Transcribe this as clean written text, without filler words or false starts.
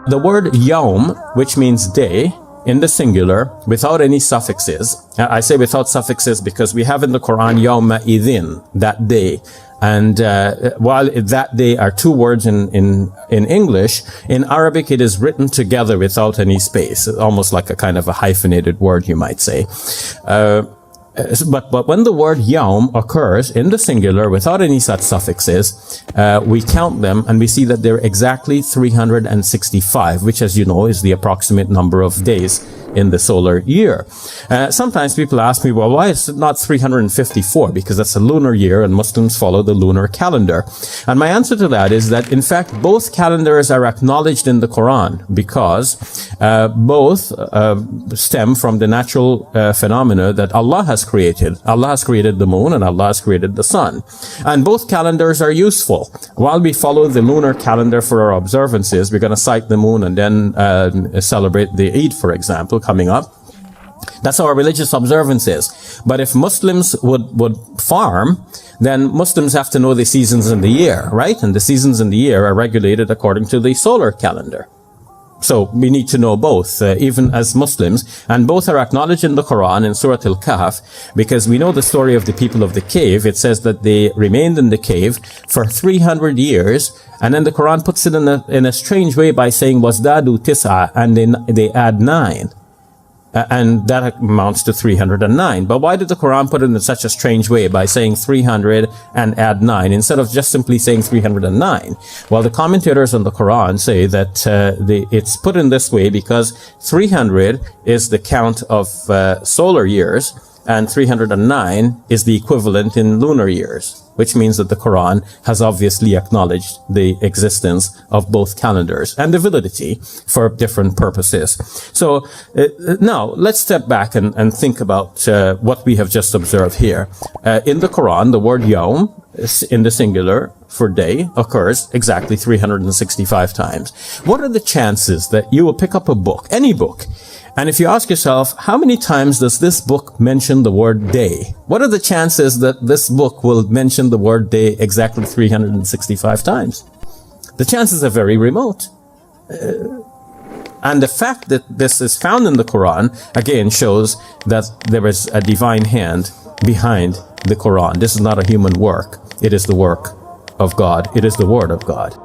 The word yawm, which means day, in the singular, without any suffixes. I say without suffixes because we have in the Quran yawma idhin, that day. And while that day are two words in English, in Arabic it is written together without any space, almost like a kind of a hyphenated word, you might say. But when the word yawm occurs in the singular without any such suffixes, we count them and we see that they're exactly 365, which, as you know, is the approximate number of days in the solar year. Sometimes people ask me, well, why is it not 354? Because that's a lunar year and Muslims follow the lunar calendar. And my answer to that is that, in fact, both calendars are acknowledged in the Quran because both stem from the natural phenomena that Allah has created. Allah has created the moon and Allah has created the sun. And both calendars are useful. While we follow the lunar calendar for our observances, we're going to sight the moon and then celebrate the Eid, for example, coming up. That's our religious observances. But if Muslims would farm, then Muslims have to know the seasons in the year, right? And the seasons in the year are regulated according to the solar calendar. So we need to know both, even as Muslims, and both are acknowledged in the Quran in Surah Al-Kahf, because we know the story of the people of the cave. It says that they remained in the cave for 300 years, and then the Quran puts it in a strange way by saying wasdadu tis'a, and then they add 9. And that amounts to 309. But why did the Quran put it in such a strange way by saying 300 and add 9 instead of just simply saying 309? Well, the commentators on the Quran say that it's put in this way because 300 is the count of solar years and 309 is the equivalent in lunar years, which means that the Quran has obviously acknowledged the existence of both calendars and the validity for different purposes. So now let's step back and think about what we have just observed here. In the Quran, the word yawm in the singular for day occurs exactly 365 times. What are the chances that you will pick up a book, any book, and if you ask yourself, how many times does this book mention the word day? What are the chances that this book will mention the word day exactly 365 times? The chances are very remote. And the fact that this is found in the Quran, again, shows that there is a divine hand behind the Quran. This is not a human work. It is the work of God. It is the word of God.